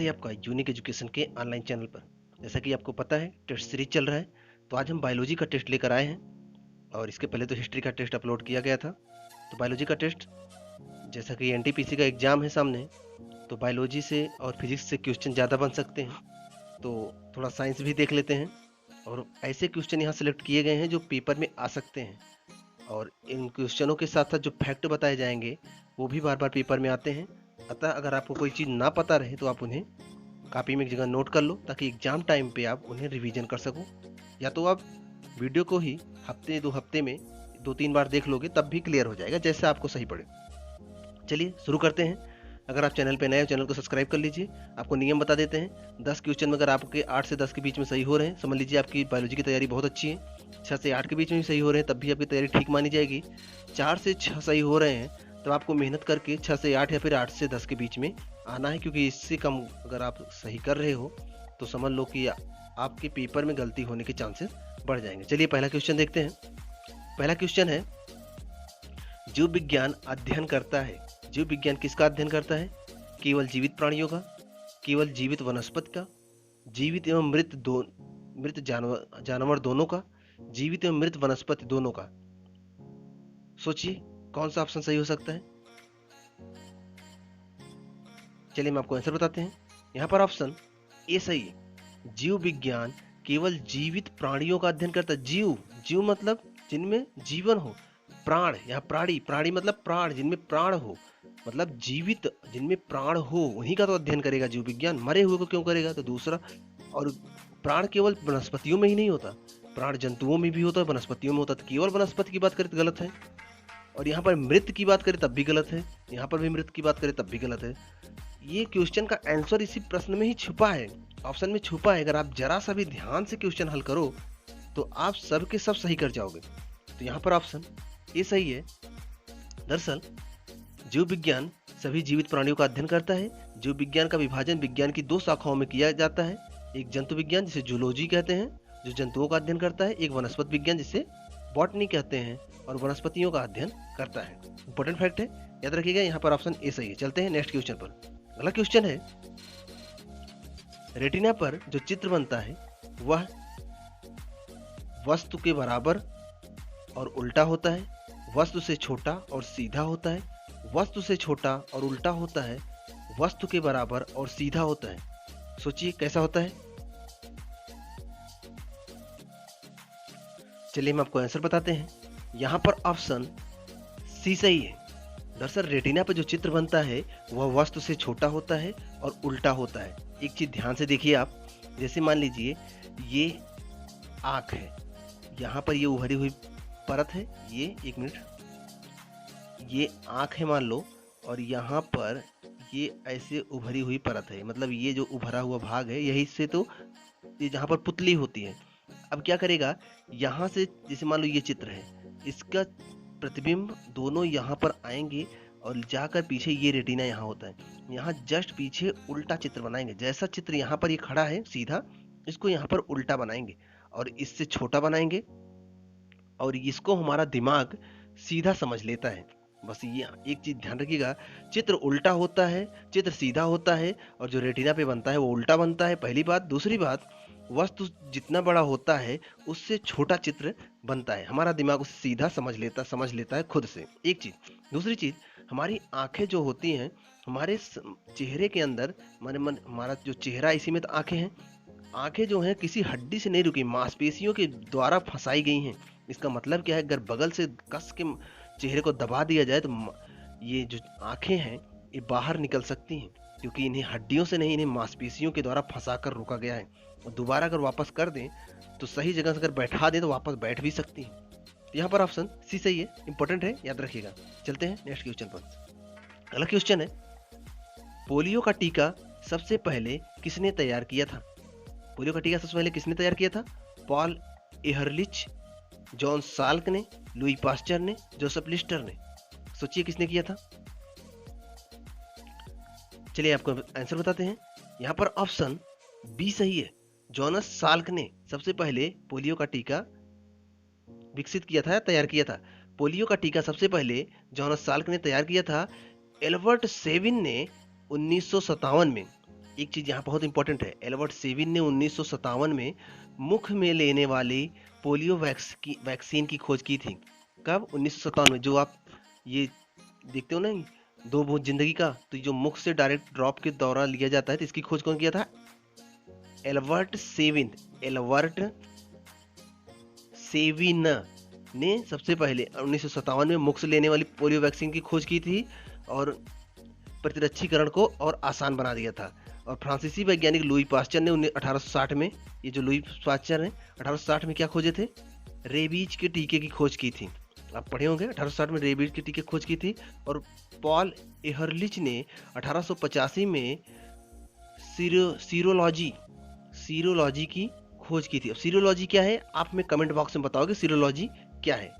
स्वागत है आपका यूनिक एजुकेशन के ऑनलाइन चैनल पर। जैसा कि आपको पता है टेस्ट सीरीज चल रहा है, तो आज हम बायोलॉजी का टेस्ट लेकर आए हैं। और इसके पहले तो हिस्ट्री का टेस्ट अपलोड किया गया था। तो बायोलॉजी का टेस्ट, जैसा कि एनटीपीसी का एग्जाम है सामने, तो बायोलॉजी से और फिजिक्स से क्वेश्चन ज़्यादा बन सकते हैं, तो थोड़ा साइंस भी देख लेते हैं। और ऐसे क्वेश्चन यहाँ सेलेक्ट किए गए हैं जो पेपर में आ सकते हैं, और इन क्वेश्चनों के साथ साथ जो फैक्ट बताए जाएंगे वो भी बार बार पेपर में आते हैं। अतः अगर आपको कोई चीज़ ना पता रहे तो आप उन्हें कॉपी में एक जगह नोट कर लो, ताकि एग्जाम टाइम पे आप उन्हें रिवीजन कर सको। या तो आप वीडियो को ही हफ्ते 2 हफ्ते में 2-3 बार देख लोगे, तब भी क्लियर हो जाएगा, जैसे आपको सही पड़े। चलिए शुरू करते हैं। अगर आप चैनल पे नए हो, चैनल को सब्सक्राइब कर लीजिए। आपको नियम बता देते हैं। 10 क्वेश्चन में अगर आपके 8 से 10 के बीच में सही हो रहे हैं, समझ लीजिए आपकी बायोलॉजी की तैयारी बहुत अच्छी है। 6 से 8 के बीच में भी सही हो रहे हैं, तब भी आपकी तैयारी ठीक मानी जाएगी। 4 से 6 सही हो रहे हैं, तो आपको मेहनत करके 6 से 8 या फिर 8 से 10 के बीच में आना है, क्योंकि इससे कम अगर आप सही कर रहे हो तो समझ लो कि आपके पेपर में गलती होने के चांसेस बढ़ जाएंगे। चलिए पहला क्वेश्चन देखते हैं। पहला क्वेश्चन है, जीव विज्ञान अध्ययन करता है। जीव विज्ञान किसका अध्ययन करता है? केवल जीवित प्राणियों का, केवल जीवित वनस्पति का, जीवित एवं मृत जानवर दोनों का, जीवित एवं मृत वनस्पति दोनों का। सोचिए कौन सा ऑप्शन सही हो सकता है। चलिए हम आपको आंसर बताते हैं। यहाँ पर ऑप्शन ए सही है। जीव विज्ञान केवल जीवित प्राणियों का अध्ययन करता है। जीव मतलब जिनमें जीवन हो। प्राण, यहाँ प्राणी मतलब प्राण, जिनमें प्राण हो, मतलब जीवित जिनमें प्राण हो, उन्हीं का तो अध्ययन करेगा जीव विज्ञान। मरे हुए को क्यों करेगा? तो दूसरा, और प्राण केवल वनस्पतियों में ही नहीं होता, प्राण जंतुओं में भी होता है, वनस्पतियों में होता है। तो केवल वनस्पति की बात करें तो गलत है, और यहाँ पर मृत की बात करें तब भी गलत है, यहाँ पर भी मृत की बात करें तब भी गलत है। ये क्वेश्चन का आंसर इसी प्रश्न में ही छुपा है, ऑप्शन में छुपा है। अगर आप जरा सा भी ध्यान से क्वेश्चन हल करो तो आप सब के सब सही कर जाओगे। तो यहाँ पर ऑप्शन ए सही है। दरअसल जीव विज्ञान सभी जीवित प्राणियों का अध्ययन करता है। जीव विज्ञान का विभाजन विज्ञान की 2 शाखाओं में किया जाता है। एक जंतु विज्ञान, जिसे जूलॉजी कहते हैं, जो जंतुओं का अध्ययन करता है। एक वनस्पति विज्ञान, जिसे बॉटनी कहते हैं, और वनस्पतियों का अध्ययन करता है। इंपॉर्टेंट फैक्ट है, याद रखिएगा। यहाँ पर ऑप्शन ए सही है। चलते हैं नेक्स्ट क्वेश्चन पर। अगला क्वेश्चन है, रेटिना पर जो चित्र बनता है वह वस्तु के बराबर और उल्टा होता है, वस्तु से छोटा और सीधा होता है, वस्तु से छोटा और उल्टा होता है, वस्तु के बराबर और सीधा होता है। सोचिए कैसा होता है। चलिए हम आपको आंसर बताते हैं। यहाँ पर ऑप्शन सी सही है। दरअसल रेटिना पर जो चित्र बनता है वह वस्तु से छोटा होता है और उल्टा होता है। एक चीज ध्यान से देखिए आप, जैसे मान लीजिए ये आंख है, यहाँ पर ये उभरी हुई परत है, ये एक मिनट, ये आंख है मान लो, और यहाँ पर ये ऐसे उभरी हुई परत है, मतलब ये जो उभरा हुआ भाग है यही से तो ये जहाँ पर पुतली होती है। अब क्या करेगा, यहाँ से जैसे मान लो ये चित्र है, इसका प्रतिबिंब दोनों यहाँ पर आएंगे और जाकर पीछे ये रेटिना यहाँ होता है, यहाँ जस्ट पीछे उल्टा चित्र बनाएंगे। जैसा चित्र यहाँ पर ये खड़ा है सीधा, इसको यहाँ पर उल्टा बनाएंगे और इससे छोटा बनाएंगे, और इसको हमारा दिमाग सीधा समझ लेता है। बस ये एक चीज ध्यान रखिएगा, चित्र उल्टा होता है, चित्र सीधा होता है, और जो रेटिना पे बनता है वो उल्टा बनता है, पहली बात। दूसरी बात, वस्तु जितना बड़ा होता है उससे छोटा चित्र बनता है। हमारा दिमाग उसे सीधा समझ लेता है खुद से, एक चीज। दूसरी चीज, हमारी आंखें जो होती हैं, हमारे चेहरे के अंदर, हमारा जो चेहरा, इसी में तो आंखें हैं। आंखें जो हैं किसी हड्डी से नहीं रुकी, मांसपेशियों के द्वारा फंसाई गई हैं। इसका मतलब क्या है, अगर बगल से कस के चेहरे को दबा दिया जाए तो ये जो आंखें हैं ये बाहर निकल सकती हैं, क्योंकि इन्हें हड्डियों से नहीं, इन्हें मांसपेशियों के द्वारा फंसाकर रोका गया है। और दोबारा अगर वापस कर दें तो सही जगह से अगर बैठा दें तो वापस बैठ भी सकती हैं। यहाँ पर ऑप्शन सी सही है, इंपॉर्टेंट है, याद रखिएगा। चलते हैं नेक्स्ट क्वेश्चन पर। अगला क्वेश्चन है, पोलियो का टीका सबसे पहले किसने तैयार किया था? पोलियो का टीका सबसे पहले किसने तैयार किया था? पॉल एहरलिच, जॉन साल्क ने, लुई पास्चर ने, जोसेफ लिस्टर ने। सोचिए किसने किया था। चलिए आपको आंसर बताते हैं। यहाँ पर ऑप्शन बी सही है। जॉनस साल्क ने सबसे पहले पोलियो का टीका विकसित किया था, तैयार किया था। पोलियो का टीका सबसे पहले जॉनस साल्क ने तैयार किया था। एल्बर्ट सेविन ने 1957 में एक चीज यहाँ बहुत इंपॉर्टेंट है, एल्बर्ट सेविन ने 1957 में मुख में लेने वाली पोलियो वैक्सीन की खोज की थी। कब? 1957 में। जो आप ये देखते हो ना, दो बूंद जिंदगी का, तो जो मुख से डायरेक्ट ड्रॉप के दौरान लिया जाता है, तो इसकी खोज कौन किया था? Albert seven. एल्बर्ट सेविन ने सबसे पहले 1957 में मुख से लेने वाली पोलियो वैक्सीन की खोज की थी और प्रतिरक्षीकरण को और आसान बना दिया था। और फ्रांसीसी वैज्ञानिक लुई पास्चर ने 1860 में, ये जो लुई पास्चर हैं 1860 में क्या खोजे थे? रेबीज के टीके की खोज की थी। आप पढ़े होंगे, 1860 में रेबीज के टीके खोज की थी। और पॉल एहरलिच ने 1885 में सीरोलॉजी की खोज की थी। अब सीरोलॉजी क्या है, आप में कमेंट बॉक्स में बताओगे सीरोलॉजी क्या है।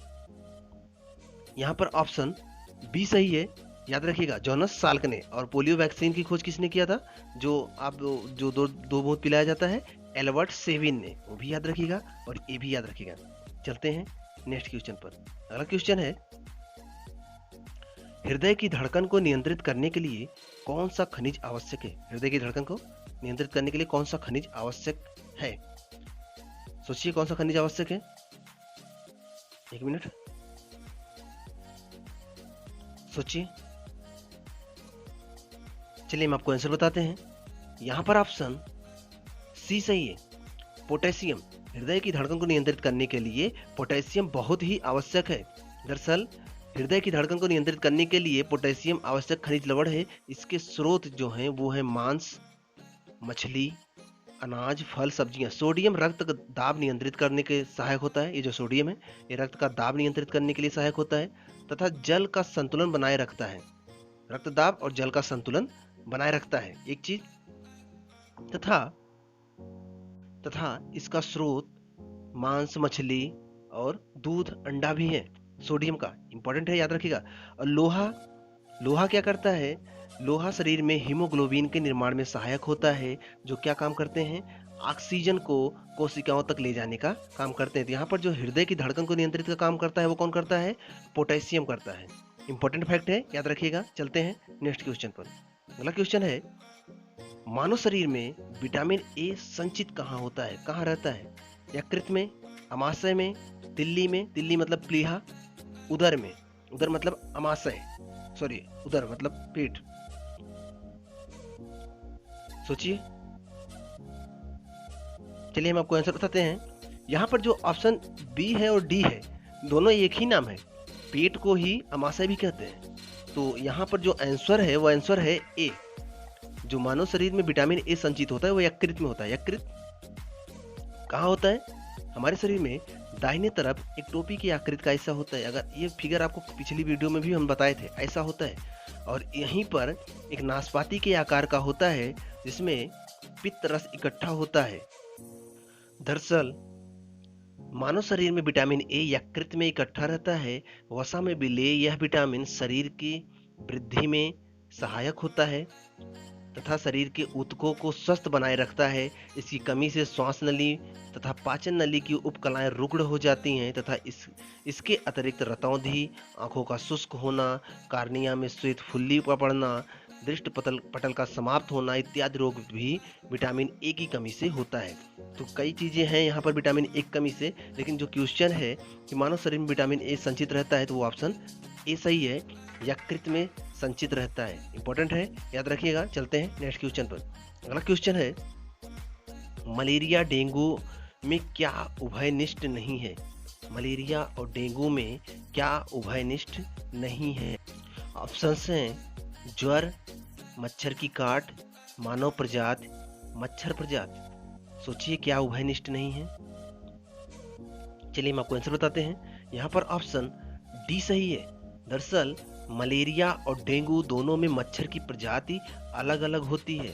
यहाँ पर ऑप्शन बी सही है, याद रखिएगा, जॉनस साल्क ने। और पोलियो वैक्सीन की खोज किसने किया था? जो दो बूंद पिलाया जाता है, एल्बर्ट सेविन ने, वो भी याद रखिएगा और ये भी याद रखिएगा। चलते हैं नेक्स्ट क्वेश्चन पर। अगला क्वेश्चन है, हृदय की धड़कन को नियंत्रित करने के लिए कौन सा खनिज आवश्यक है? हृदय की धड़कन को नियंत्रित करने के लिए कौन सा खनिज आवश्यक है? सोचिए कौन सा खनिज आवश्यक है। एक मिनट सोचिए। चलिए हम आपको आंसर बताते हैं। यहां पर ऑप्शन सी सही है, पोटेशियम। हृदय की धड़कन को नियंत्रित करने के लिए पोटेशियम बहुत ही आवश्यक है। दरअसल हृदय की धड़कन को नियंत्रित करने के लिए पोटेशियम आवश्यक खनिज लवण है। इसके स्रोत जो हैं वो है मांस, मछली, अनाज, फल, सब्जियां। सोडियम रक्त का दाब नियंत्रित करने के सहायक होता है। ये जो सोडियम है ये रक्त का दाब नियंत्रित करने के लिए सहायक होता है तथा जल का संतुलन बनाए रखता है। रक्त दाब और जल का संतुलन बनाए रखता है एक चीज। तथा इसका स्रोत मांस, मछली और दूध, अंडा भी है। सोडियम का इंपॉर्टेंट है, याद रखिएगा। और लोहा क्या करता है? लोहा शरीर में हीमोग्लोबिन के निर्माण में सहायक होता है, जो क्या काम करते हैं? ऑक्सीजन को कोशिकाओं तक ले जाने का काम करते हैं। तो यहाँ पर जो हृदय की धड़कन को नियंत्रित का काम करता है वो कौन करता है? पोटेशियम करता है। इंपॉर्टेंट फैक्ट है, याद रखिएगा। चलते हैं नेक्स्ट क्वेश्चन पर। अगला क्वेश्चन है, मानव शरीर में विटामिन ए संचित कहाँ होता है? कहाँ रहता है? यकृत में, अमाशय में, तिल्ली में, तिल्ली मतलब प्लीहा, उदर में, उदर मतलब अमाशय, सॉरी उदर मतलब पेट। सोचिए। चलिए हम आपको आंसर बताते हैं। यहाँ पर जो ऑप्शन बी है और डी है दोनों एक ही नाम है, पेट को ही अमाशय भी कहते हैं। तो यहाँ पर जो आंसर है वो आंसर है ए। जो मानव शरीर में विटामिन ए संचित होता है वो यकृत में होता है। यकृत कहाँ होता है? हमारे शरीर में दाहिने तरफ एक टोपी की आकृति का ऐसा होता है। अगर ये फिगर आपको पिछली वीडियो में भी हम बताए थे, ऐसा होता है। और यहीं पर एक नाशपाती के आकार का होता है जिसमें पित्त रस इकट्ठा होता है। दरअसल मानव शरीर में विटामिन ए यकृत में इकट्ठा रहता है। वसा में विलेय यह विटामिन शरीर की वृद्धि में सहायक होता है तथा शरीर के ऊतकों को स्वस्थ बनाए रखता है। इसकी कमी से श्वास नली तथा पाचन नली की उपकलाएं रुग्ण हो जाती हैं तथा इसके अतिरिक्त रतौंधी, आंखों का शुष्क होना, कार्निया में श्वेत फुल्ली पड़ना, दृष्टि पटल का समाप्त होना इत्यादि रोग भी विटामिन ए की कमी से होता है। तो कई चीजें हैं यहाँ पर विटामिन ए की कमी से, लेकिन जो क्वेश्चन है कि मानव शरीर में विटामिन ए संचित रहता है तो वो ऑप्शन ए सही है, यकृत में संचित रहता है। इंपॉर्टेंट है, याद रखिएगा। चलते हैं नेक्स्ट क्वेश्चन पर। अगला क्वेश्चन है, मलेरिया डेंगू में क्या उभयनिष्ठ नहीं है? मलेरिया और डेंगू में क्या उभयनिष्ठ नहीं है? ऑप्शंस हैं ज्वर, मच्छर की काट, मानव प्रजाति, मच्छर प्रजाति। सोचिए क्या उभयनिष्ठ नहीं है। चलिए हम आपको आंसर बताते हैं। यहाँ पर ऑप्शन डी सही है। दरअसल मलेरिया और डेंगू दोनों में मच्छर की प्रजाति अलग अलग होती है।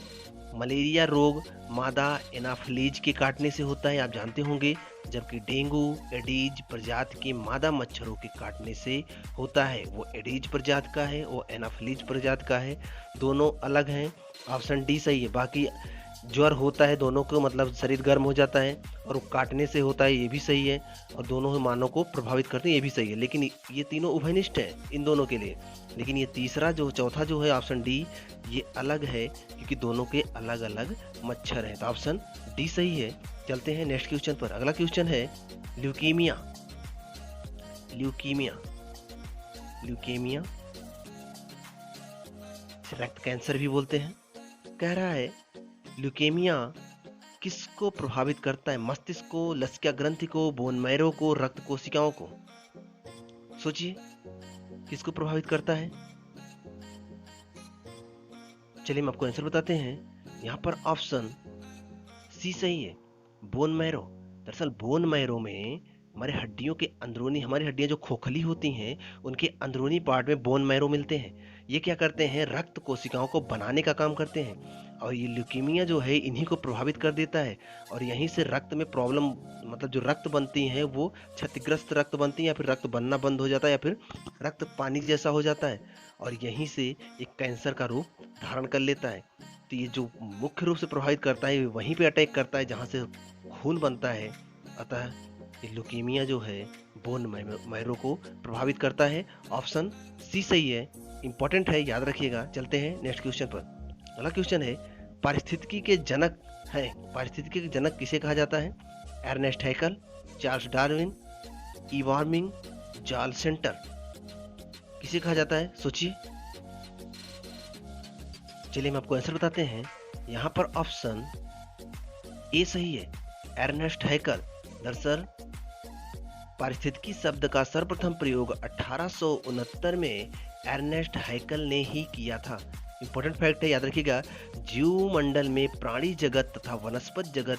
मलेरिया रोग मादा एनाफ्लीज के काटने से होता है, आप जानते होंगे, जबकि डेंगू एडीज प्रजाति के मादा मच्छरों के काटने से होता है। वो एडीज प्रजाति का है, वो एनाफ्लीज प्रजाति का है, दोनों अलग हैं। ऑप्शन डी सही है। बाकी ज्वर होता है दोनों को, मतलब शरीर गर्म हो जाता है, और वो काटने से होता है, ये भी सही है, और दोनों मानव को प्रभावित करते हैं, ये भी सही है। लेकिन ये तीनों उभयनिष्ठ है इन दोनों के लिए। लेकिन ये तीसरा जो चौथा जो है ऑप्शन डी, ये अलग है, क्योंकि दोनों के अलग अलग मच्छर हैं। तो ऑप्शन डी सही है। चलते हैं नेक्स्ट क्वेश्चन पर। अगला क्वेश्चन है ल्यूकीमिया। ल्यूकीमिया, ल्यूकेमिया रक्त कैंसर भी बोलते हैं। कह रहा है ल्यूकेमिया किसको प्रभावित करता है? मस्तिष्क को, लसिका ग्रंथि को, बोन मैरो को, रक्त कोशिकाओं को? सोचिए किसको प्रभावित करता है। चलिए हम आपको आंसर बताते हैं। यहाँ पर ऑप्शन सी सही है, बोन मैरो। दरअसल बोन मैरो में हमारे हड्डियों के अंदरूनी, हमारी हड्डियां जो खोखली होती हैं उनके अंदरूनी पार्ट में बोन मैरो मिलते हैं। ये क्या करते हैं? रक्त कोशिकाओं को बनाने का काम करते हैं, और ये ल्यूकीमिया जो है इन्हीं को प्रभावित कर देता है। और यहीं से रक्त में प्रॉब्लम, मतलब जो रक्त बनती हैं वो क्षतिग्रस्त रक्त बनती है, या फिर रक्त बनना बंद हो जाता है, या फिर रक्त पानी जैसा हो जाता है, और यहीं से एक कैंसर का रूप धारण कर लेता है। तो ये जो मुख्य रूप से प्रभावित करता है वहीं पे अटैक करता है जहाँ से खून बनता है। अतः ये ल्यूकीमिया जो है बोन मैरो को प्रभावित करता है। ऑप्शन सी सही है, इंपॉर्टेंट है, याद रखिएगा। चलते हैं नेक्स्ट क्वेश्चन पर। अगला क्वेश्चन है पारिस्थितिकी के जनक है। पारिस्थितिकी के जनक किसे कहा जाता है? एर्नेस्ट हैकल, चार्ल्स डार्विन, इवार्मिंग, जाल सेंटर? किसे कहा जाता है? सोचिए। चलिए हम आपको आंसर बताते हैं। यहाँ पर ऑप्शन ए सही है, एर्नेस्ट हैकल। दरअसल पारिस्थितिकी शब्द का सर्वप्रथम प्रयोग 1869 में एर्नेस्ट हैकल ने ही किया था। इंपॉर्टेंट फैक्ट है, याद रखिएगा। जीव मंडल में प्राणी जगत तथा वनस्पत जगत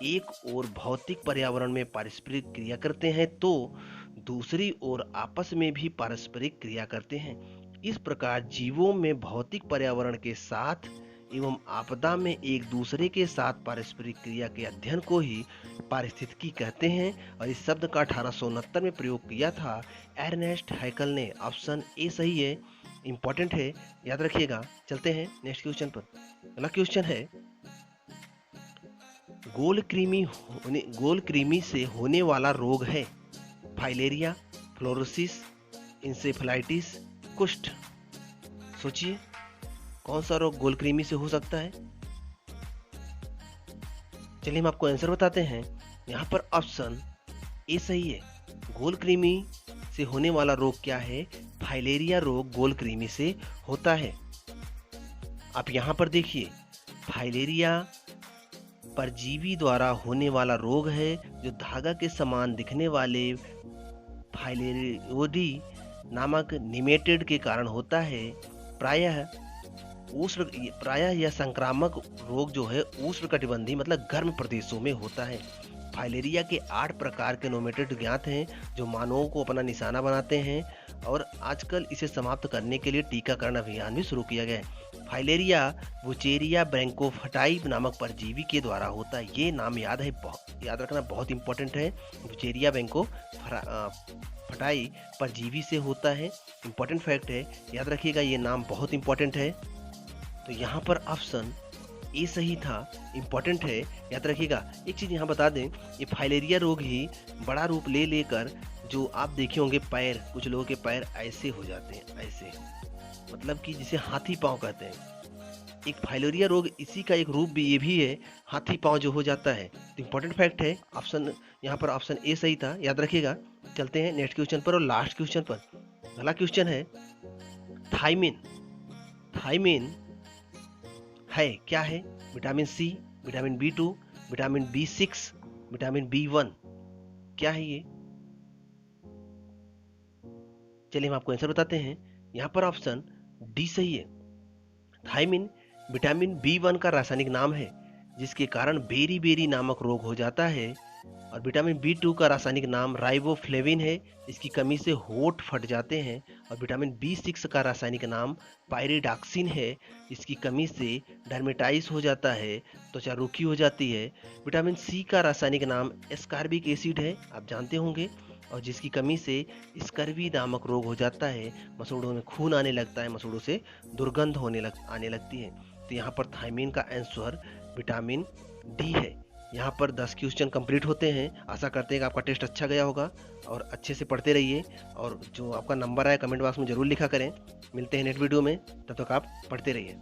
एक ओर भौतिक पर्यावरण में पारस्परिक क्रिया करते हैं, तो दूसरी ओर आपस में भी पारस्परिक क्रिया करते हैं। इस प्रकार जीवों में भौतिक पर्यावरण के साथ एवं आपदा में एक दूसरे के साथ पारस्परिक क्रिया के अध्ययन को ही पारिस्थितिकी कहते हैं, और इस शब्द का 1869 में प्रयोग किया था एर्नेस्ट हैकल ने। ऑप्शन ए सही है, इंपॉर्टेंट है, याद रखिएगा। चलते हैं नेक्स्ट क्वेश्चन पर। अगला क्वेश्चन है गोल कृमि से होने वाला रोग है। फाइलेरिया, फ्लोरोसिस, इंसेफेलाइटिस, कुष्ठ? सोचिए कौन सा रोग गोल कृमि से हो सकता है। चलिए हम आपको आंसर बताते हैं। यहाँ पर ऑप्शन ए सही है, गोल कृमि से होने वाला रोग क्या है? फाइलेरिया रोग गोल कृमि से होता है। आप यहाँ पर देखिए, फाइलेरिया परजीवी द्वारा होने वाला रोग है, जो धागा के समान दिखने वाले फाइलेरियोडी नामक निमेटेड के कारण होता है। प्रायः यह संक्रामक रोग जो है उष्णकटिबंधीय, मतलब गर्म प्रदेशों में होता है। फाइलेरिया के 8 प्रकार के नोमेटेड ज्ञात हैं, जो मानवों को अपना निशाना बनाते हैं, और आजकल इसे समाप्त करने के लिए टीकाकरण अभियान भी शुरू किया गया है। फाइलेरिया वुचेरिया ब्रैंकोफटाई नामक परजीवी के द्वारा होता है। ये नाम याद रखना बहुत इंपॉर्टेंट है। वुचेरिया ब्रैंकोफटाई परजीवी से होता है। इंपॉर्टेंट फैक्ट है, याद रखिएगा, ये नाम बहुत इंपॉर्टेंट है। तो यहाँ पर ऑप्शन ए सही था, इंपॉर्टेंट है, याद रखिएगा। एक चीज यहाँ बता दें, ये फाइलेरिया रोग ही बड़ा रूप ले लेकर, जो आप देखे होंगे पैर, कुछ लोगों के पैर ऐसे हो जाते हैं, ऐसे, मतलब कि जिसे हाथी पांव कहते हैं। एक फाइलेरिया रोग इसी का एक रूप भी ये भी है, हाथी पांव जो हो जाता है। तो इंपॉर्टेंट फैक्ट है, ऑप्शन यहाँ पर ऑप्शन ए सही था, याद रखिएगा। चलते हैं नेक्स्ट क्वेश्चन पर और लास्ट क्वेश्चन पर। अगला क्वेश्चन है थायमिन। थायमिन है क्या है? Vitamin C, vitamin बी2, vitamin B6, vitamin B1? क्या है ये? चलिए हम आपको आंसर बताते हैं। यहाँ पर ऑप्शन डी सही है। थायमिन विटामिन बी1 का रासायनिक नाम है, जिसके कारण बेरी बेरी नामक रोग हो जाता है। और विटामिन बी2 का रासायनिक नाम राइबोफ्लेविन है, इसकी कमी से होंठ फट जाते हैं। और विटामिन बी6 का रासायनिक नाम पायरिडॉक्सिन है, इसकी कमी से डर्मेटाइटिस हो जाता है, त्वचा रूखी हो जाती है। विटामिन सी का रासायनिक नाम एस्कॉर्बिक एसिड है, आप जानते होंगे, और जिसकी कमी से स्कर्वी नामक रोग हो जाता है। मसूड़ों में खून आने लगता है, मसूड़ों से दुर्गंध आने लगती है। तो यहाँ पर थायमिन का आंसर विटामिन डी है। यहाँ पर 10 क्वेश्चन कंप्लीट होते हैं। आशा करते हैं कि आपका टेस्ट अच्छा गया होगा और अच्छे से पढ़ते रहिए और जो आपका नंबर आए कमेंट बॉक्स में ज़रूर लिखा करें। मिलते हैं नेक्स्ट वीडियो में, तब तक आप पढ़ते रहिए।